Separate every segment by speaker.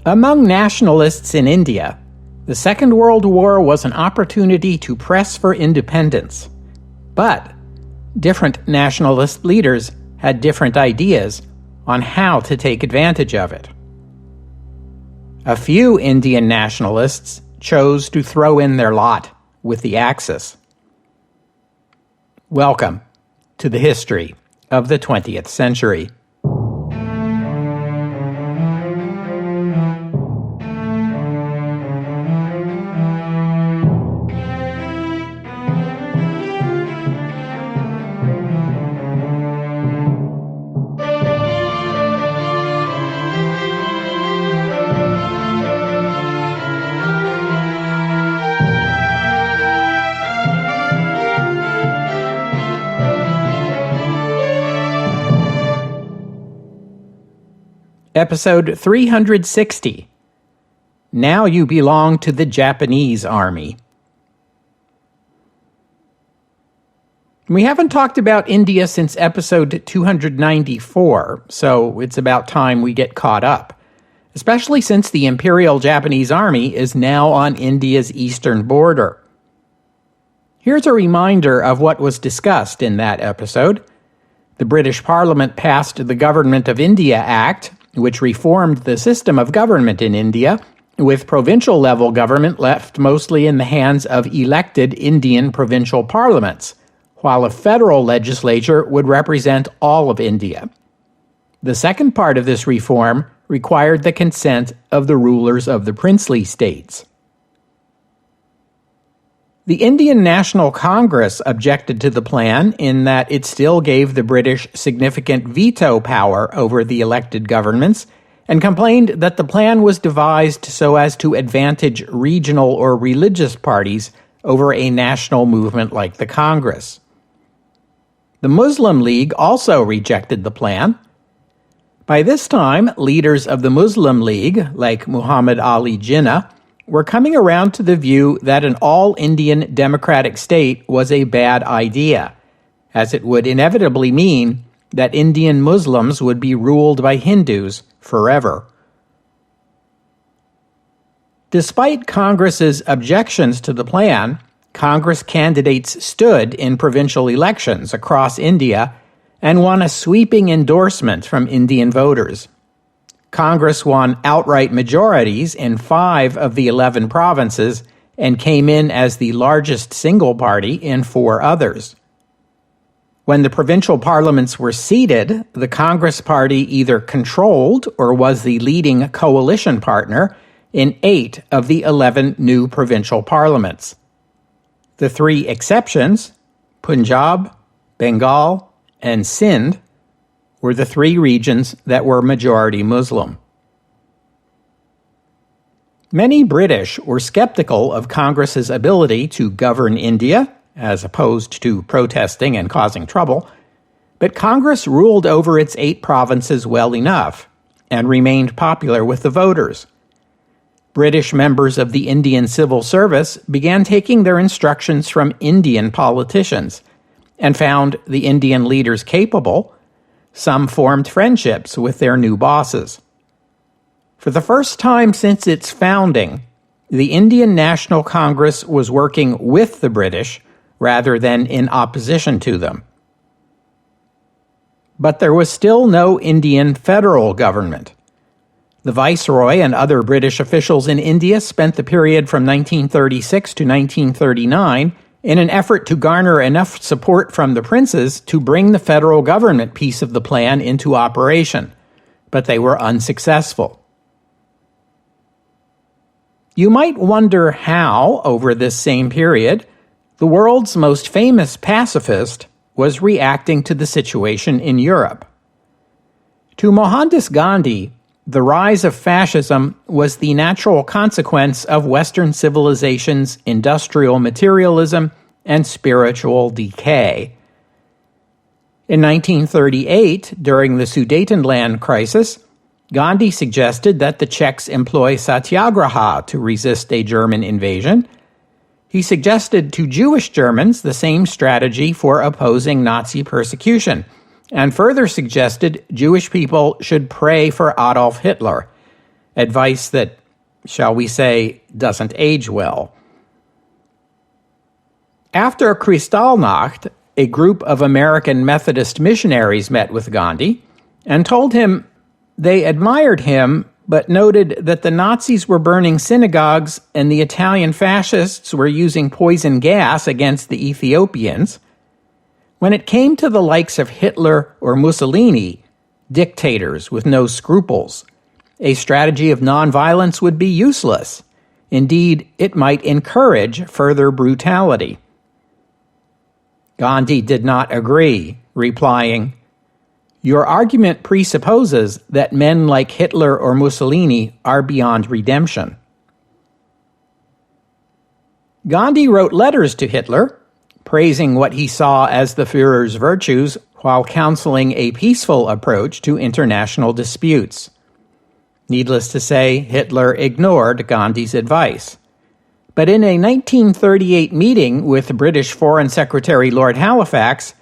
Speaker 1: Among nationalists in India, the Second World War was an opportunity to press for independence. But different nationalist leaders had different ideas on how to take advantage of it. A few Indian nationalists chose to throw in their lot with the Axis. Welcome to the history of the 20th century. Episode 360. Now you belong to the Japanese Army. We haven't talked about India since episode 294, so it's about time we get caught up, especially since the Imperial Japanese Army is now on India's eastern border. Here's a reminder of what was discussed in that episode. The British Parliament passed the Government of India Act, which reformed the system of government in India, with provincial-level government left mostly in the hands of elected Indian provincial parliaments, while a federal legislature would represent all of India. The second part of this reform required the consent of the rulers of the princely states. The Indian National Congress objected to the plan in that it still gave the British significant veto power over the elected governments, and complained that the plan was devised so as to advantage regional or religious parties over a national movement like the Congress. The Muslim League also rejected the plan. By this time, leaders of the Muslim League, like Muhammad Ali Jinnah, were coming around to the view that an all-Indian democratic state was a bad idea, as it would inevitably mean that Indian Muslims would be ruled by Hindus forever. Despite Congress's objections to the plan, Congress candidates stood in provincial elections across India and won a sweeping endorsement from Indian voters. Congress won outright majorities in 5 of the 11 provinces and came in as the largest single party in 4 others. When the provincial parliaments were seated, the Congress Party either controlled or was the leading coalition partner in 8 of the 11 new provincial parliaments. The 3 exceptions, Punjab, Bengal, and Sindh, were the 3 regions that were majority Muslim. Many British were skeptical of Congress's ability to govern India, as opposed to protesting and causing trouble, but Congress ruled over its 8 provinces well enough and remained popular with the voters. British members of the Indian civil service began taking their instructions from Indian politicians and found the Indian leaders capable. Some formed friendships with their new bosses. For the first time since its founding, the Indian National Congress was working with the British rather than in opposition to them. But there was still no Indian federal government. The Viceroy and other British officials in India spent the period from 1936 to 1939 in an effort to garner enough support from the princes to bring the federal government piece of the plan into operation, but they were unsuccessful. You might wonder how, over this same period, the world's most famous pacifist was reacting to the situation in Europe. To Mohandas Gandhi, the rise of fascism was the natural consequence of Western civilization's industrial materialism and spiritual decay. In 1938, during the Sudetenland crisis, Gandhi suggested that the Czechs employ satyagraha to resist a German invasion. He suggested to Jewish Germans the same strategy for opposing Nazi persecution, and further suggested Jewish people should pray for Adolf Hitler. advice that, shall we say, doesn't age well. After Kristallnacht, a group of American Methodist missionaries met with Gandhi and told him they admired him, but noted that the Nazis were burning synagogues and the Italian fascists were using poison gas against the Ethiopians. When it came to the likes of Hitler or Mussolini, dictators with no scruples, a strategy of nonviolence would be useless. Indeed, it might encourage further brutality. Gandhi did not agree, replying, "Your argument presupposes that men like Hitler or Mussolini are beyond redemption." Gandhi wrote letters to Hitler, praising what he saw as the Führer's virtues while counseling a peaceful approach to international disputes. Needless to say, Hitler ignored Gandhi's advice. But in a 1938 meeting with British Foreign Secretary Lord Halifax,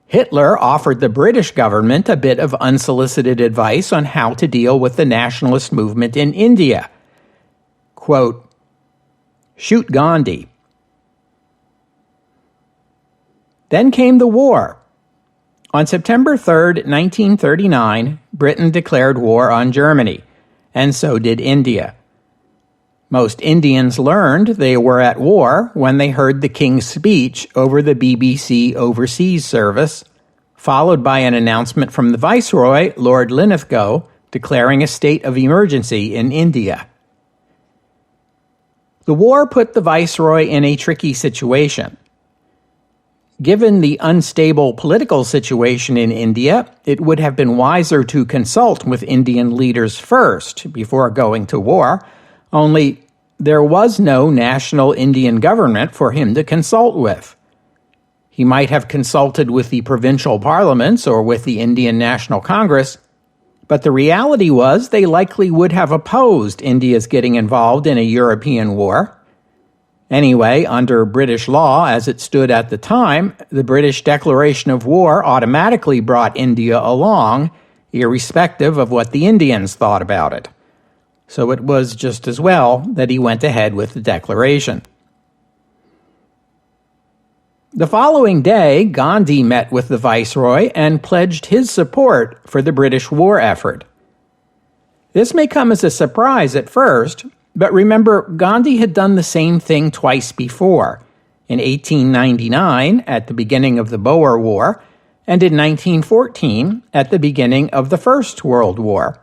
Speaker 1: Hitler offered the British government a bit of unsolicited advice on how to deal with the nationalist movement in India. Quote, "Shoot Gandhi." Then came the war. On September 3, 1939, Britain declared war on Germany, and so did India. Most Indians learned they were at war when they heard the King's speech over the BBC Overseas Service, followed by an announcement from the Viceroy, Lord Linlithgow, declaring a state of emergency in India. The war put the Viceroy in a tricky situation. Given the unstable political situation in India, it would have been wiser to consult with Indian leaders first before going to war, only there was no national Indian government for him to consult with. He might have consulted with the provincial parliaments or with the Indian National Congress, but the reality was they likely would have opposed India's getting involved in a European war. Anyway, under British law as it stood at the time, the British declaration of war automatically brought India along, irrespective of what the Indians thought about it. So it was just as well that he went ahead with the declaration. The following day, Gandhi met with the Viceroy and pledged his support for the British war effort. This may come as a surprise at first, but remember, Gandhi had done the same thing twice before, in 1899 at the beginning of the Boer War, and in 1914 at the beginning of the First World War.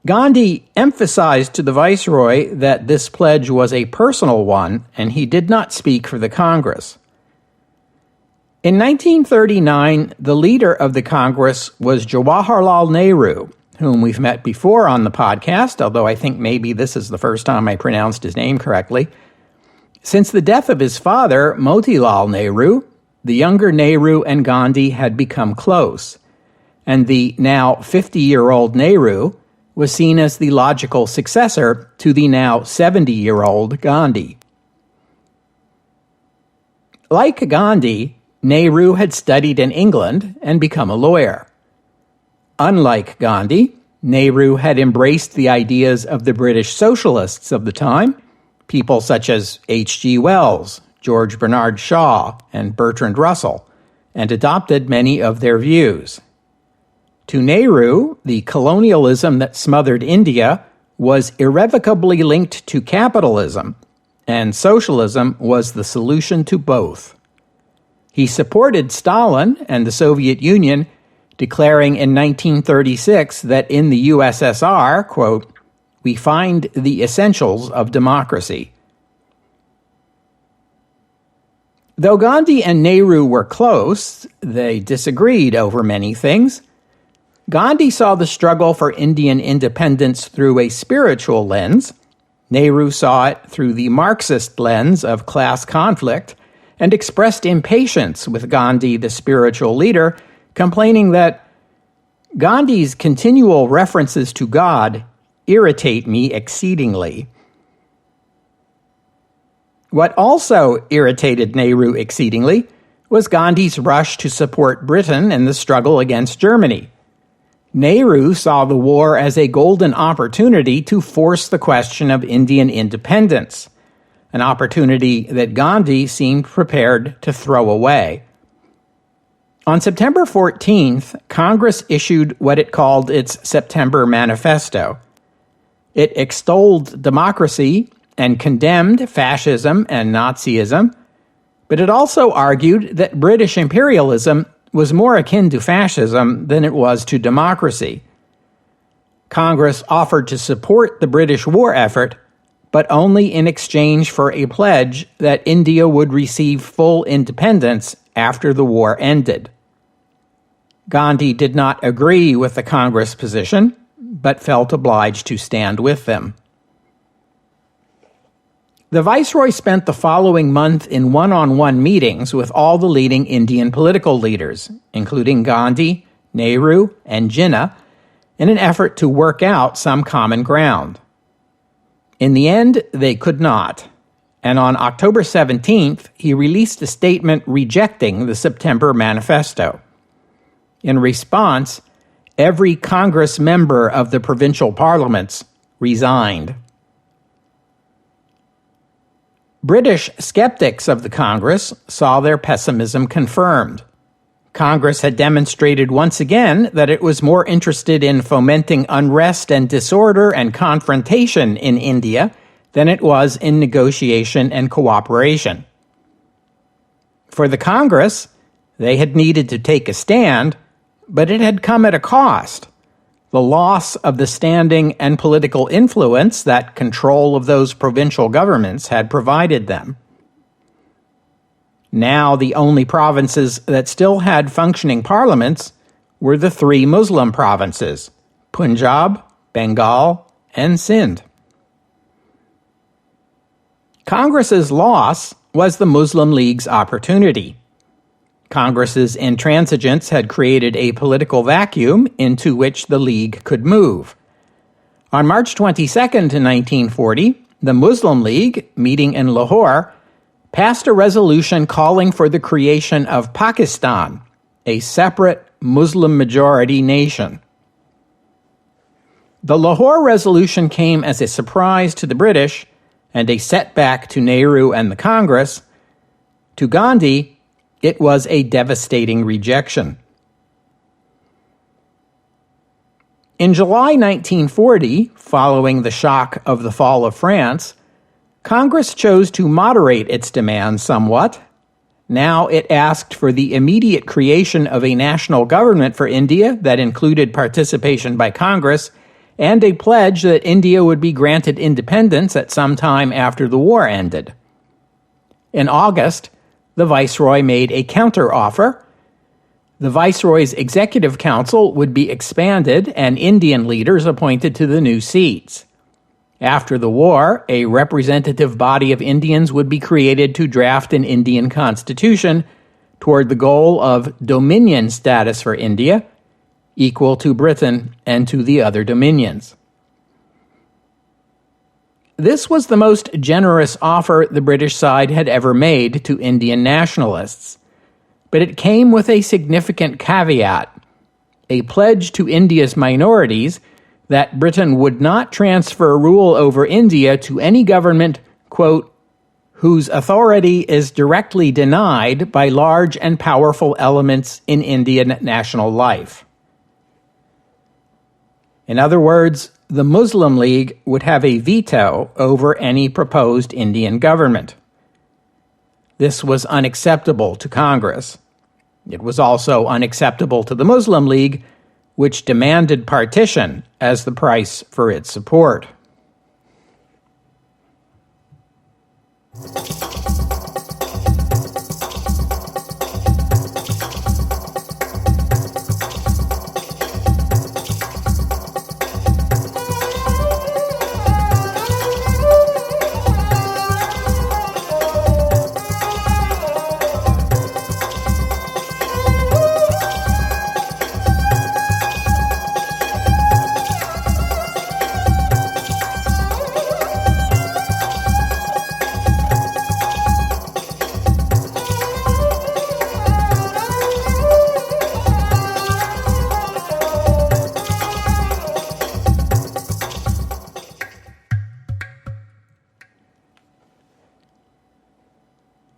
Speaker 1: Gandhi emphasized to the Viceroy that this pledge was a personal one, and he did not speak for the Congress. In 1939, the leader of the Congress was Jawaharlal Nehru, whom we've met before on the podcast, although I think maybe this is the first time I pronounced his name correctly. Since the death of his father, Motilal Nehru, the younger Nehru and Gandhi had become close, and the now 50-year-old Nehru was seen as the logical successor to the now 70-year-old Gandhi. Like Gandhi, Nehru had studied in England and become a lawyer. Unlike Gandhi, Nehru had embraced the ideas of the British socialists of the time, people such as H.G. Wells, George Bernard Shaw, and Bertrand Russell, and adopted many of their views. To Nehru, the colonialism that smothered India was irrevocably linked to capitalism, and socialism was the solution to both. He supported Stalin and the Soviet Union, declaring in 1936 that in the USSR, quote, "we find the essentials of democracy." Though Gandhi and Nehru were close, they disagreed over many things. Gandhi saw the struggle for Indian independence through a spiritual lens. Nehru saw it through the Marxist lens of class conflict and expressed impatience with Gandhi, the spiritual leader, complaining that Gandhi's continual references to God irritate me exceedingly. What also irritated Nehru exceedingly was Gandhi's rush to support Britain in the struggle against Germany. Nehru saw the war as a golden opportunity to force the question of Indian independence, an opportunity that Gandhi seemed prepared to throw away. On September 14th, Congress issued what it called its September Manifesto. It extolled democracy and condemned fascism and Nazism, but it also argued that British imperialism was more akin to fascism than it was to democracy. Congress offered to support the British war effort, but only in exchange for a pledge that India would receive full independence after the war ended. Gandhi did not agree with the Congress position, but felt obliged to stand with them. The Viceroy spent the following month in one-on-one meetings with all the leading Indian political leaders, including Gandhi, Nehru, and Jinnah, in an effort to work out some common ground. In the end, they could not, and on October 17th, he released a statement rejecting the September Manifesto. In response, every Congress member of the provincial parliaments resigned. British skeptics of the Congress saw their pessimism confirmed. Congress had demonstrated once again that it was more interested in fomenting unrest and disorder and confrontation in India than it was in negotiation and cooperation. For the Congress, they had needed to take a stand, but it had come at a cost. The loss of the standing and political influence that control of those provincial governments had provided them. Now the only provinces that still had functioning parliaments were the three Muslim provinces, Punjab, Bengal, and Sindh. Congress's loss was the Muslim League's opportunity. Congress's intransigence had created a political vacuum into which the League could move. On March 22nd, 1940, the Muslim League, meeting in Lahore, passed a resolution calling for the creation of Pakistan, a separate Muslim-majority nation. The Lahore resolution came as a surprise to the British and a setback to Nehru and the Congress. To Gandhi, it was a devastating rejection. In July 1940, following the shock of the fall of France, Congress chose to moderate its demands somewhat. Now it asked for the immediate creation of a national government for India that included participation by Congress and a pledge that India would be granted independence at some time after the war ended. In August, the Viceroy made a counter-offer. The Viceroy's Executive Council would be expanded and Indian leaders appointed to the new seats. After the war, a representative body of Indians would be created to draft an Indian constitution toward the goal of dominion status for India, equal to Britain and to the other dominions. This was the most generous offer the British side had ever made to Indian nationalists, but it came with a significant caveat, a pledge to India's minorities that Britain would not transfer rule over India to any government, quote, whose authority is directly denied by large and powerful elements in Indian national life. In other words, the Muslim League would have a veto over any proposed Indian government. This was unacceptable to Congress. It was also unacceptable to the Muslim League, which demanded partition as the price for its support.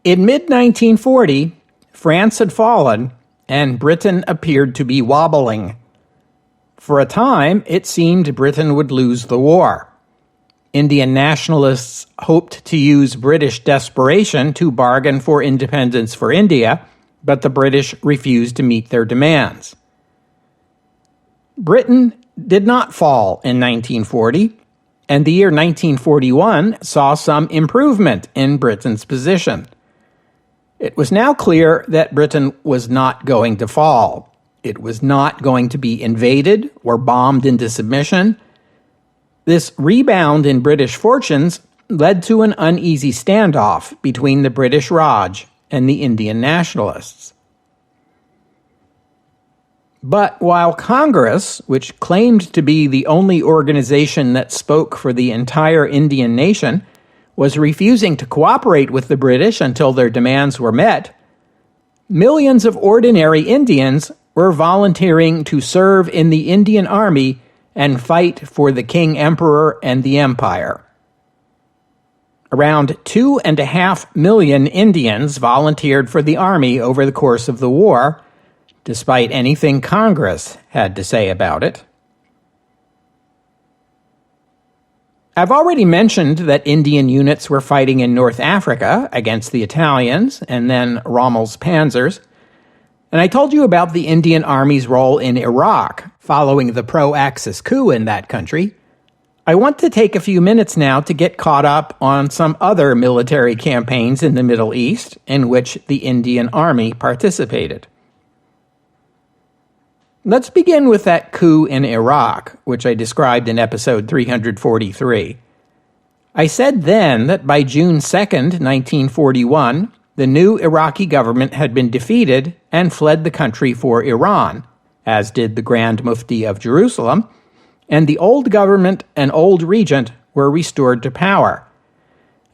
Speaker 1: In mid-1940, France had fallen, and Britain appeared to be wobbling. For a time, it seemed Britain would lose the war. Indian nationalists hoped to use British desperation to bargain for independence for India, but the British refused to meet their demands. Britain did not fall in 1940, and the year 1941 saw some improvement in Britain's position. It was now clear that Britain was not going to fall. It was not going to be invaded or bombed into submission. This rebound in British fortunes led to an uneasy standoff between the British Raj and the Indian nationalists. But while Congress, which claimed to be the only organization that spoke for the entire Indian nation, was refusing to cooperate with the British until their demands were met, millions of ordinary Indians were volunteering to serve in the Indian Army and fight for the King Emperor and the Empire. Around 2.5 million Indians volunteered for the Army over the course of the war, despite anything Congress had to say about it. I've already mentioned that Indian units were fighting in North Africa against the Italians and then Rommel's panzers, and I told you about the Indian Army's role in Iraq following the pro-Axis coup in that country. I want to take a few minutes now to get caught up on some other military campaigns in the Middle East in which the Indian Army participated. Let's begin with that coup in Iraq, which I described in episode 343. I said then that by June 2nd, 1941, the new Iraqi government had been defeated and fled the country for Iran, as did the Grand Mufti of Jerusalem, and the old government and old regent were restored to power.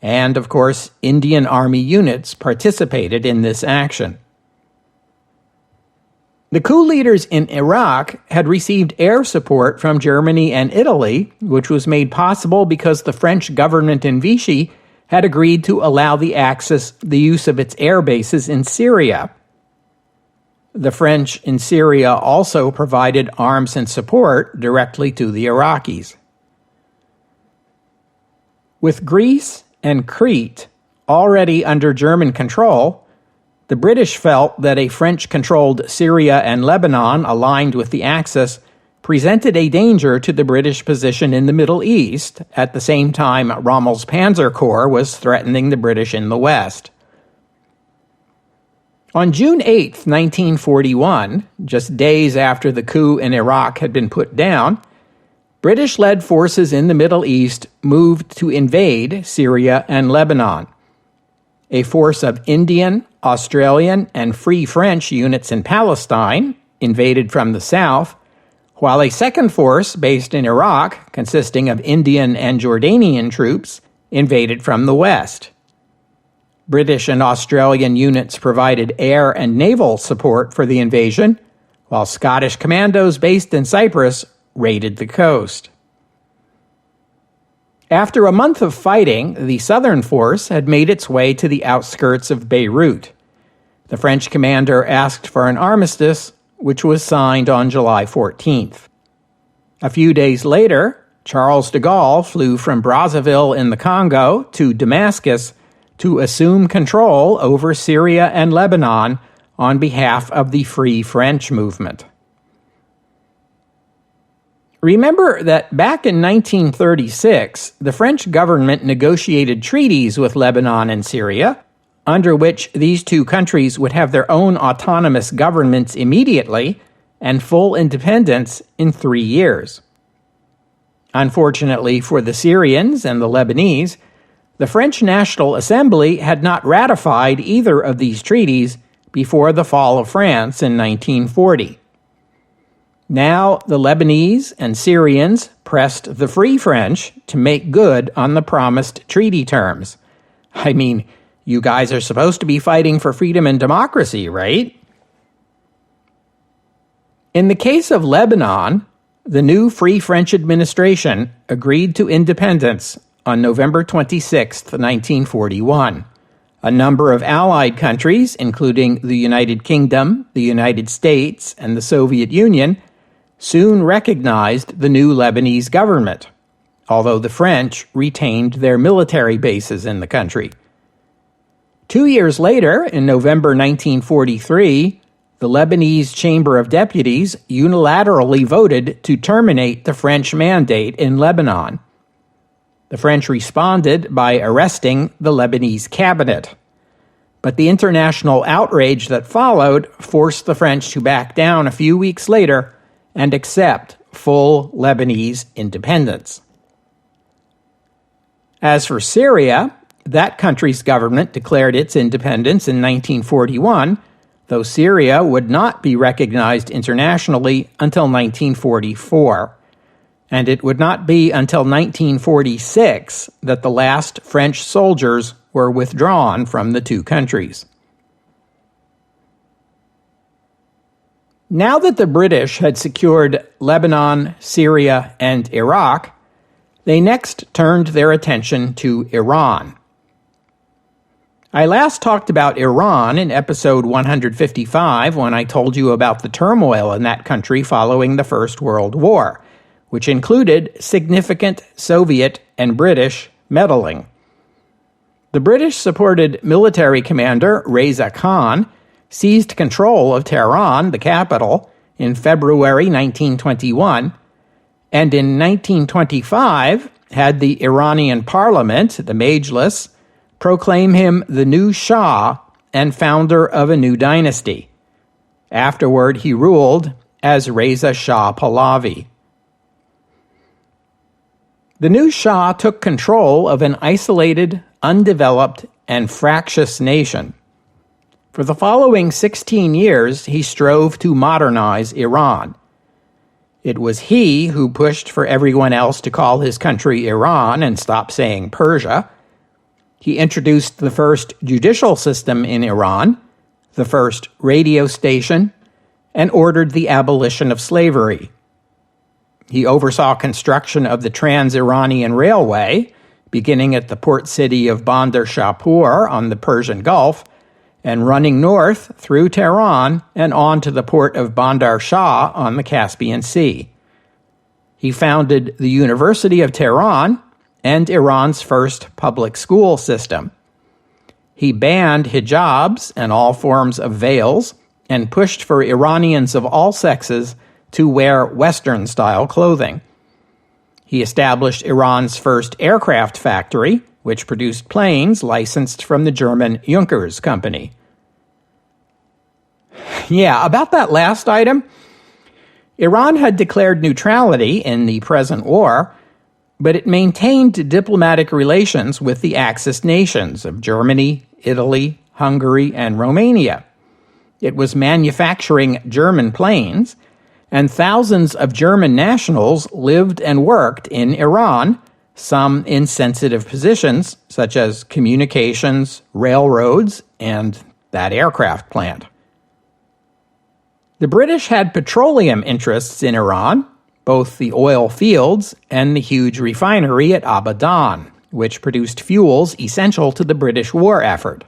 Speaker 1: And, of course, Indian Army units participated in this action. The coup leaders in Iraq had received air support from Germany and Italy, which was made possible because the French government in Vichy had agreed to allow the use of its air bases in Syria. The French in Syria also provided arms and support directly to the Iraqis. With Greece and Crete already under German control, the British felt that a French-controlled Syria and Lebanon aligned with the Axis presented a danger to the British position in the Middle East at the same time Rommel's Panzer Corps was threatening the British in the West. On June 8, 1941, just days after the coup in Iraq had been put down, British-led forces in the Middle East moved to invade Syria and Lebanon. A force of Indian, Australian, and Free French units in Palestine invaded from the south, while a second force based in Iraq, consisting of Indian and Jordanian troops, invaded from the west. British and Australian units provided air and naval support for the invasion, while Scottish commandos based in Cyprus raided the coast. After a month of fighting, the southern force had made its way to the outskirts of Beirut. The French commander asked for an armistice, which was signed on July 14th. A few days later, Charles de Gaulle flew from Brazzaville in the Congo to Damascus to assume control over Syria and Lebanon on behalf of the Free French movement. Remember that back in 1936, the French government negotiated treaties with Lebanon and Syria, under which these two countries would have their own autonomous governments immediately and full independence in 3 years. Unfortunately for the Syrians and the Lebanese, the French National Assembly had not ratified either of these treaties before the fall of France in 1940. Now, the Lebanese and Syrians pressed the Free French to make good on the promised treaty terms. I mean, you guys are supposed to be fighting for freedom and democracy, right? In the case of Lebanon, the new Free French administration agreed to independence on November 26, 1941, A number of allied countries, including the United Kingdom, the United States, and the Soviet Union, soon recognized the new Lebanese government, although the French retained their military bases in the country. 2 years later, in November 1943, the Lebanese Chamber of Deputies unilaterally voted to terminate the French mandate in Lebanon. The French responded by arresting the Lebanese cabinet. But the international outrage that followed forced the French to back down a few weeks later and accept full Lebanese independence. As for Syria, that country's government declared its independence in 1941, though Syria would not be recognized internationally until 1944. And it would not be until 1946 that the last French soldiers were withdrawn from the two countries. Now that the British had secured Lebanon, Syria, and Iraq, they next turned their attention to Iran. I last talked about Iran in episode 155 when I told you about the turmoil in that country following the First World War, which included significant Soviet and British meddling. The British-supported military commander Reza Khan seized control of Tehran, the capital, in February 1921, and in 1925 had the Iranian parliament, the Majlis, proclaim him the new Shah and founder of a new dynasty. Afterward, he ruled as Reza Shah Pahlavi. The new Shah took control of an isolated, undeveloped, and fractious nation. For the following 16 years, he strove to modernize Iran. It was he who pushed for everyone else to call his country Iran and stop saying Persia. He introduced the first judicial system in Iran, the first radio station, and ordered the abolition of slavery. He oversaw construction of the Trans-Iranian Railway, beginning at the port city of Bandar Shahpur on the Persian Gulf, and running north through Tehran and on to the port of Bandar Shah on the Caspian Sea. He founded the University of Tehran and Iran's first public school system. He banned hijabs and all forms of veils and pushed for Iranians of all sexes to wear Western-style clothing. He established Iran's first aircraft factory, which produced planes licensed from the German Junkers Company. Yeah, about that last item, Iran had declared neutrality in the present war, but it maintained diplomatic relations with the Axis nations of Germany, Italy, Hungary, and Romania. It was manufacturing German planes, and thousands of German nationals lived and worked in Iran, some in sensitive positions, such as communications, railroads, and that aircraft plant. The British had petroleum interests in Iran, both the oil fields and the huge refinery at Abadan, which produced fuels essential to the British war effort.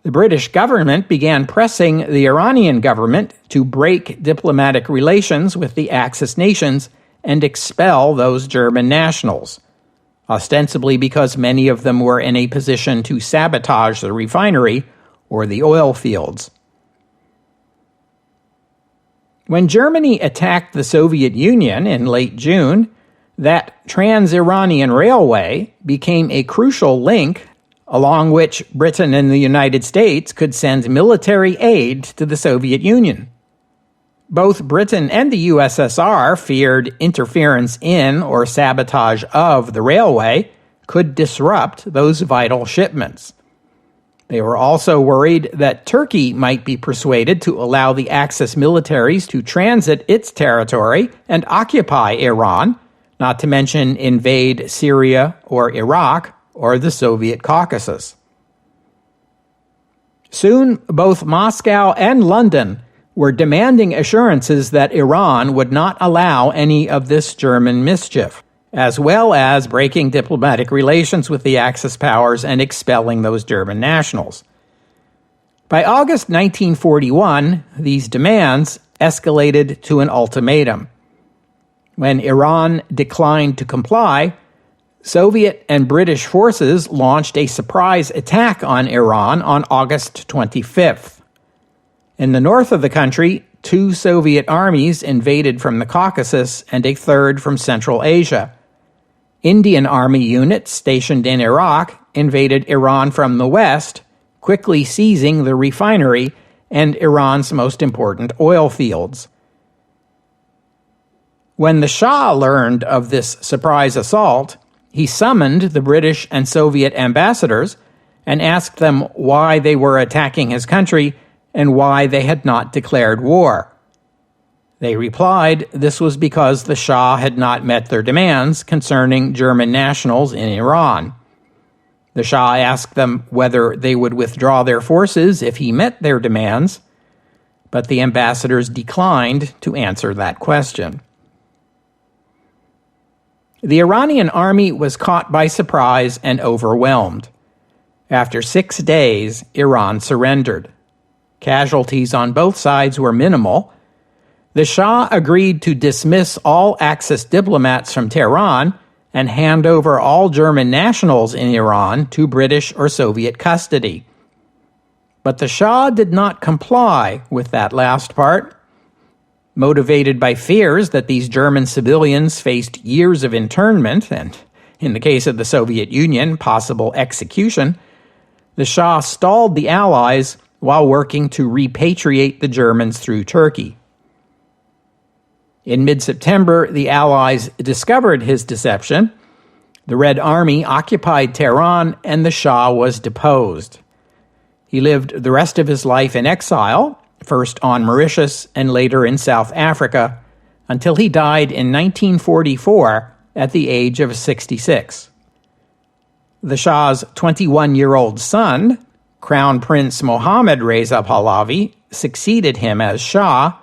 Speaker 1: The British government began pressing the Iranian government to break diplomatic relations with the Axis nations and expel those German nationals, ostensibly because many of them were in a position to sabotage the refinery or the oil fields. When Germany attacked the Soviet Union in late June, that Trans-Iranian Railway became a crucial link along which Britain and the United States could send military aid to the Soviet Union. Both Britain and the USSR feared interference in or sabotage of the railway could disrupt those vital shipments. They were also worried that Turkey might be persuaded to allow the Axis militaries to transit its territory and occupy Iran, not to mention invade Syria or Iraq or the Soviet Caucasus. Soon, both Moscow and London were demanding assurances that Iran would not allow any of this German mischief, as well as breaking diplomatic relations with the Axis powers and expelling those German nationals. By August 1941, these demands escalated to an ultimatum. When Iran declined to comply, Soviet and British forces launched a surprise attack on Iran on August 25th. In the north of the country, 2 Soviet armies invaded from the Caucasus and a third from Central Asia. Indian army units stationed in Iraq invaded Iran from the west, quickly seizing the refinery and Iran's most important oil fields. When the Shah learned of this surprise assault, he summoned the British and Soviet ambassadors and asked them why they were attacking his country and why they had not declared war. They replied this was because the Shah had not met their demands concerning German nationals in Iran. The Shah asked them whether they would withdraw their forces if he met their demands, but the ambassadors declined to answer that question. The Iranian army was caught by surprise and overwhelmed. After 6 days, Iran surrendered. Casualties on both sides were minimal. The Shah agreed to dismiss all Axis diplomats from Tehran and hand over all German nationals in Iran to British or Soviet custody. But the Shah did not comply with that last part. Motivated by fears that these German civilians faced years of internment and, in the case of the Soviet Union, possible execution, the Shah stalled the Allies while working to repatriate the Germans through Turkey. In mid-September, the Allies discovered his deception. The Red Army occupied Tehran, and the Shah was deposed. He lived the rest of his life in exile, first on Mauritius and later in South Africa, until he died in 1944 at the age of 66. The Shah's 21-year-old son, Crown Prince Mohammad Reza Pahlavi, succeeded him as Shah.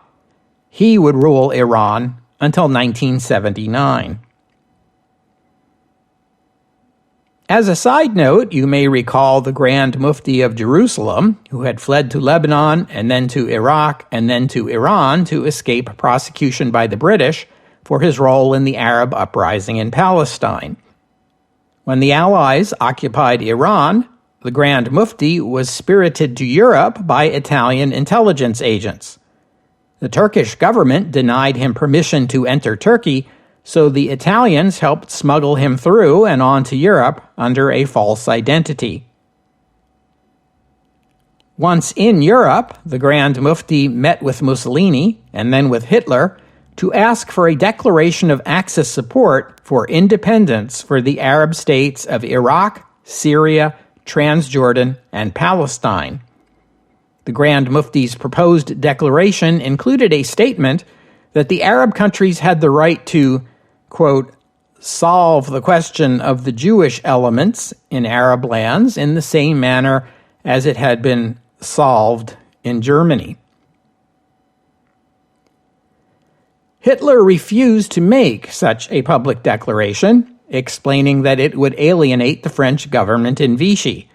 Speaker 1: He would rule Iran until 1979. As a side note, you may recall the Grand Mufti of Jerusalem, who had fled to Lebanon and then to Iraq and then to Iran to escape prosecution by the British for his role in the Arab uprising in Palestine. When the Allies occupied Iran, the Grand Mufti was spirited to Europe by Italian intelligence agents. The Turkish government denied him permission to enter Turkey, so the Italians helped smuggle him through and onto Europe under a false identity. Once in Europe, the Grand Mufti met with Mussolini and then with Hitler to ask for a declaration of Axis support for independence for the Arab states of Iraq, Syria, Transjordan, and Palestine. The Grand Mufti's proposed declaration included a statement that the Arab countries had the right to, quote, solve the question of the Jewish elements in Arab lands in the same manner as it had been solved in Germany. Hitler refused to make such a public declaration, explaining that it would alienate the French government in Vichy.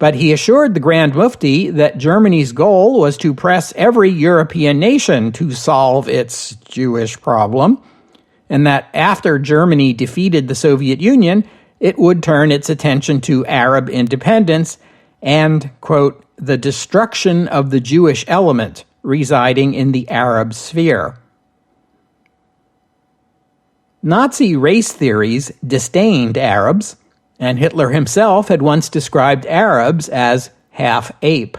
Speaker 1: But he assured the Grand Mufti that Germany's goal was to press every European nation to solve its Jewish problem, and that after Germany defeated the Soviet Union, it would turn its attention to Arab independence and, quote, the destruction of the Jewish element residing in the Arab sphere. Nazi race theories disdained Arabs, and Hitler himself had once described Arabs as half-ape.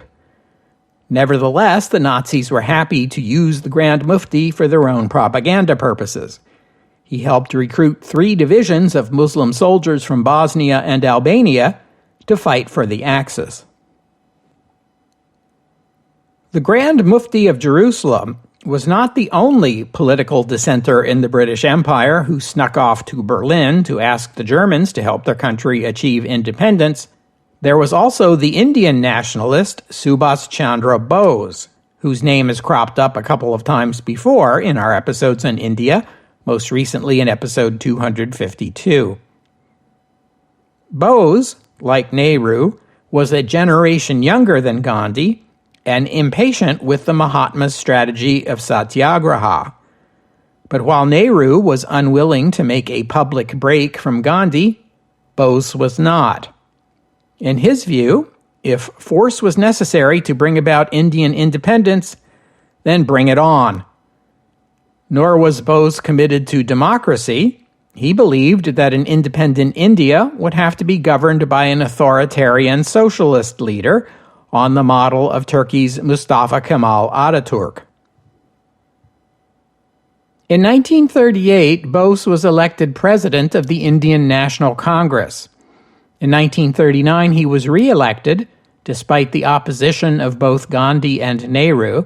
Speaker 1: Nevertheless, the Nazis were happy to use the Grand Mufti for their own propaganda purposes. He helped recruit 3 divisions of Muslim soldiers from Bosnia and Albania to fight for the Axis. The Grand Mufti of Jerusalem was not the only political dissenter in the British Empire who snuck off to Berlin to ask the Germans to help their country achieve independence. There was also the Indian nationalist Subhas Chandra Bose, whose name has cropped up a couple of times before in our episodes on India, most recently in episode 252. Bose, like Nehru, was a generation younger than Gandhi and impatient with the Mahatma's strategy of satyagraha. But while Nehru was unwilling to make a public break from Gandhi, Bose was not. In his view, if force was necessary to bring about Indian independence, then bring it on. Nor was Bose committed to democracy. He believed that an independent India would have to be governed by an authoritarian socialist leader on the model of Turkey's Mustafa Kemal Ataturk. In 1938, Bose was elected president of the Indian National Congress. In 1939, he was re-elected, despite the opposition of both Gandhi and Nehru,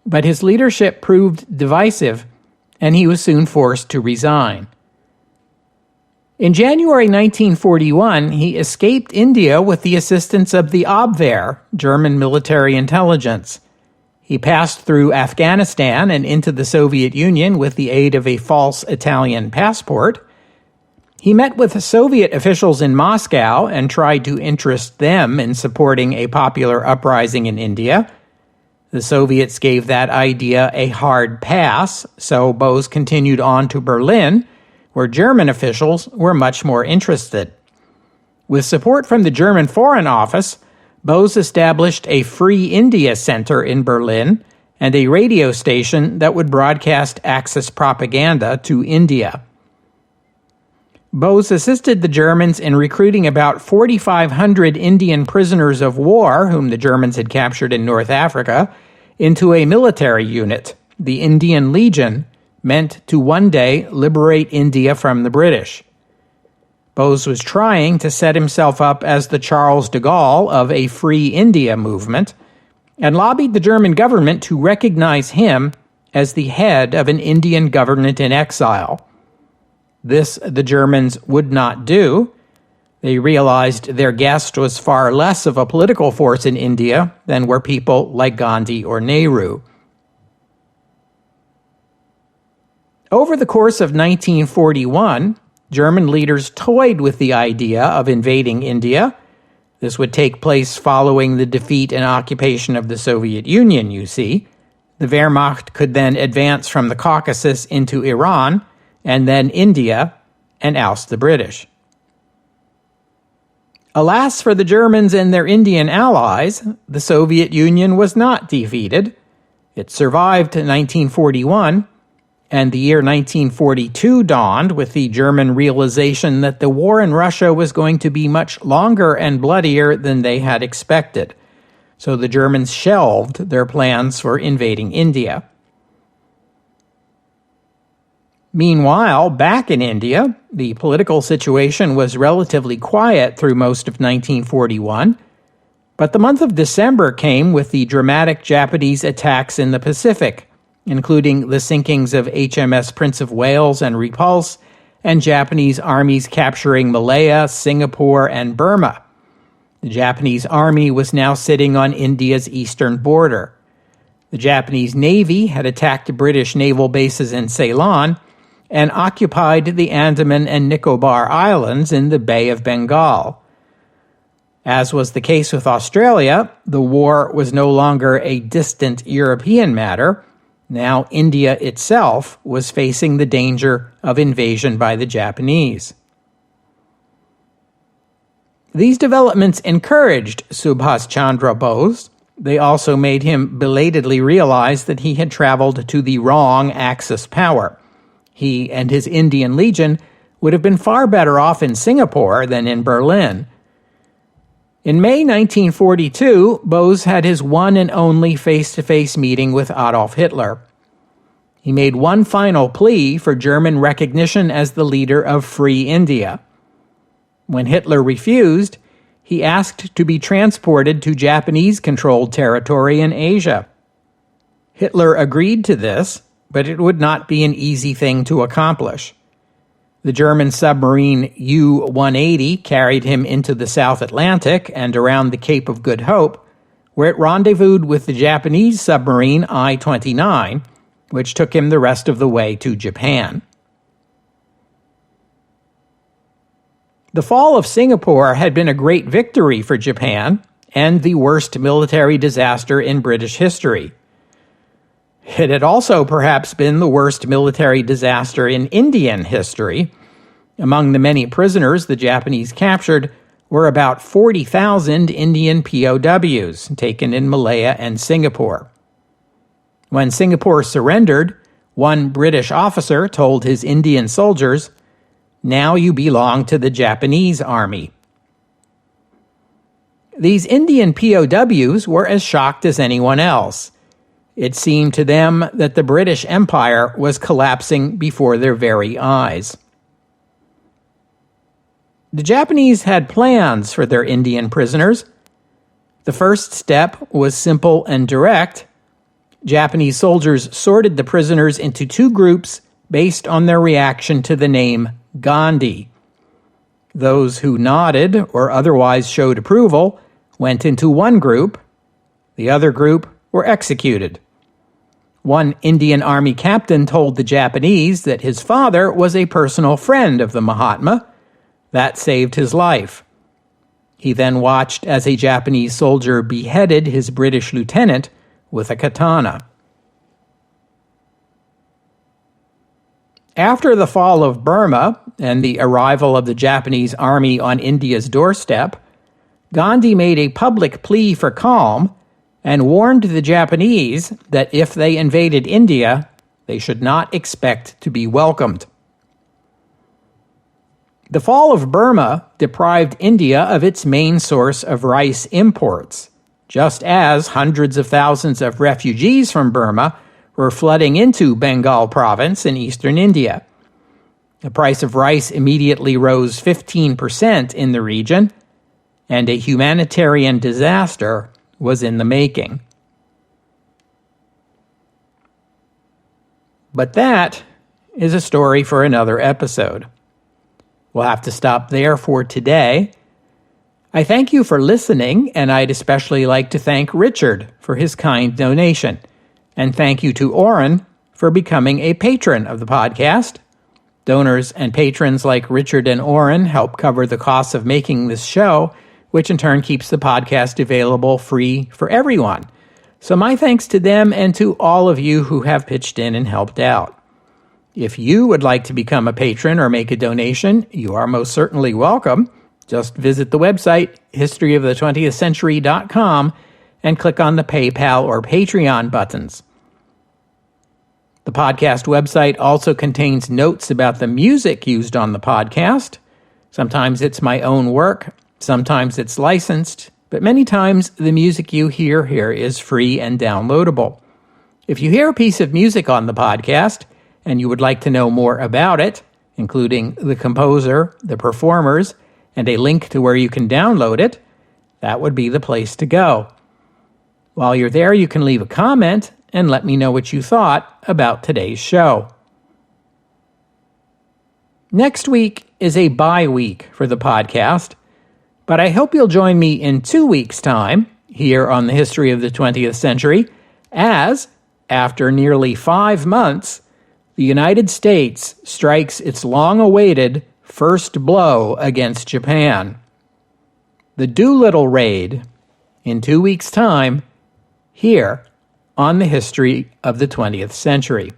Speaker 1: but his leadership proved divisive, and he was soon forced to resign. In January 1941, he escaped India with the assistance of the Abwehr, German military intelligence. He passed through Afghanistan and into the Soviet Union with the aid of a false Italian passport. He met with Soviet officials in Moscow and tried to interest them in supporting a popular uprising in India. The Soviets gave that idea a hard pass, so Bose continued on to Berlin, where German officials were much more interested. With support from the German Foreign Office, Bose established a Free India Center in Berlin and a radio station that would broadcast Axis propaganda to India. Bose assisted the Germans in recruiting about 4,500 Indian prisoners of war, whom the Germans had captured in North Africa, into a military unit, the Indian Legion, meant to one day liberate India from the British. Bose was trying to set himself up as the Charles de Gaulle of a Free India movement, and lobbied the German government to recognize him as the head of an Indian government in exile. This the Germans would not do. They realized their guest was far less of a political force in India than were people like Gandhi or Nehru. Over the course of 1941, German leaders toyed with the idea of invading India. This would take place following the defeat and occupation of the Soviet Union, you see. The Wehrmacht could then advance from the Caucasus into Iran, and then India, and oust the British. Alas for the Germans and their Indian allies, the Soviet Union was not defeated. It survived 1941, and the year 1942 dawned with the German realization that the war in Russia was going to be much longer and bloodier than they had expected. So the Germans shelved their plans for invading India. Meanwhile, back in India, the political situation was relatively quiet through most of 1941, but the month of December came with the dramatic Japanese attacks in the Pacific, including the sinkings of HMS Prince of Wales and Repulse, and Japanese armies capturing Malaya, Singapore, and Burma. The Japanese army was now sitting on India's eastern border. The Japanese Navy had attacked British naval bases in Ceylon and occupied the Andaman and Nicobar Islands in the Bay of Bengal. As was the case with Australia, the war was no longer a distant European matter. Now India itself was facing the danger of invasion by the Japanese. These developments encouraged Subhas Chandra Bose. They also made him belatedly realize that he had traveled to the wrong Axis power. He and his Indian Legion would have been far better off in Singapore than in Berlin. In May 1942, Bose had his one and only face-to-face meeting with Adolf Hitler. He made one final plea for German recognition as the leader of Free India. When Hitler refused, he asked to be transported to Japanese-controlled territory in Asia. Hitler agreed to this, but it would not be an easy thing to accomplish. The German submarine U-180 carried him into the South Atlantic and around the Cape of Good Hope, where it rendezvoused with the Japanese submarine I-29, which took him the rest of the way to Japan. The fall of Singapore had been a great victory for Japan and the worst military disaster in British history. It had also perhaps been the worst military disaster in Indian history. Among the many prisoners the Japanese captured were about 40,000 Indian POWs taken in Malaya and Singapore. When Singapore surrendered, one British officer told his Indian soldiers, "Now you belong to the Japanese Army." These Indian POWs were as shocked as anyone else. It seemed to them that the British Empire was collapsing before their very eyes. The Japanese had plans for their Indian prisoners. The first step was simple and direct. Japanese soldiers sorted the prisoners into two groups based on their reaction to the name Gandhi. Those who nodded or otherwise showed approval went into one group. The other group were executed. One Indian Army captain told the Japanese that his father was a personal friend of the Mahatma. That saved his life. He then watched as a Japanese soldier beheaded his British lieutenant with a katana. After the fall of Burma and the arrival of the Japanese army on India's doorstep, Gandhi made a public plea for calm and warned the Japanese that if they invaded India, they should not expect to be welcomed. The fall of Burma deprived India of its main source of rice imports, just as hundreds of thousands of refugees from Burma were flooding into Bengal province in eastern India. The price of rice immediately rose 15% in the region, and a humanitarian disaster was in the making. But that is a story for another episode. We'll have to stop there for today. I thank you for listening, and I'd especially like to thank Richard for his kind donation. And thank you to Orrin for becoming a patron of the podcast. Donors and patrons like Richard and Orrin help cover the costs of making this show, which in turn keeps the podcast available free for everyone. So my thanks to them and to all of you who have pitched in and helped out. If you would like to become a patron or make a donation, you are most certainly welcome. Just visit the website, historyofthe20thcentury.com, and click on the PayPal or Patreon buttons. The podcast website also contains notes about the music used on the podcast. Sometimes it's my own work, sometimes it's licensed, but many times the music you hear here is free and downloadable. If you hear a piece of music on the podcast, and you would like to know more about it, including the composer, the performers, and a link to where you can download it, that would be the place to go. While you're there, you can leave a comment and let me know what you thought about today's show. Next week is a bye week for the podcast, but I hope you'll join me in 2 weeks' time here on the History of the 20th Century as, after nearly 5 months, the United States strikes its long-awaited first blow against Japan. The Doolittle Raid, in 2 weeks' time, here on the History of the 20th Century.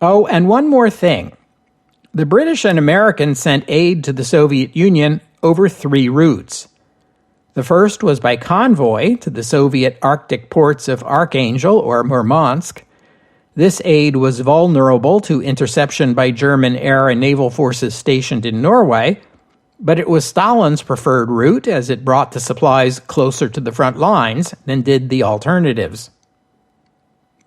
Speaker 1: Oh, and one more thing. The British and Americans sent aid to the Soviet Union over 3 routes. The first was by convoy to the Soviet Arctic ports of Archangel or Murmansk. This aid was vulnerable to interception by German air and naval forces stationed in Norway, but it was Stalin's preferred route as it brought the supplies closer to the front lines than did the alternatives.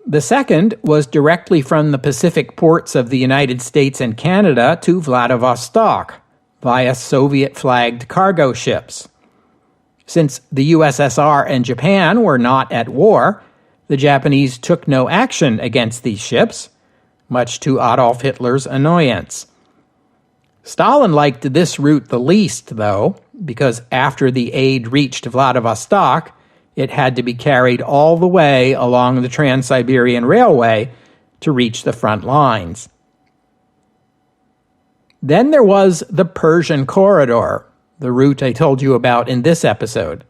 Speaker 1: The second was directly from the Pacific ports of the United States and Canada to Vladivostok via Soviet-flagged cargo ships. Since the USSR and Japan were not at war, the Japanese took no action against these ships, much to Adolf Hitler's annoyance. Stalin liked this route the least, though, because after the aid reached Vladivostok, it had to be carried all the way along the Trans-Siberian Railway to reach the front lines. Then there was the Persian Corridor, the route I told you about in this episode.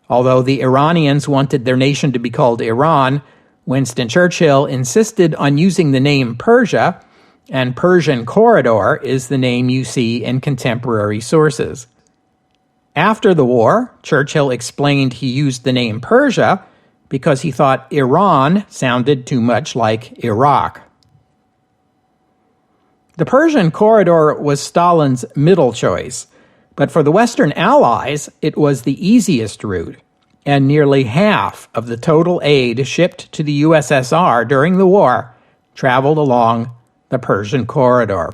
Speaker 1: Although the Iranians wanted their nation to be called Iran, Winston Churchill insisted on using the name Persia, and Persian Corridor is the name you see in contemporary sources. After the war, Churchill explained he used the name Persia because he thought Iran sounded too much like Iraq. The Persian Corridor was Stalin's middle choice, but for the Western Allies, it was the easiest route, and nearly half of the total aid shipped to the USSR during the war traveled along the Persian Corridor.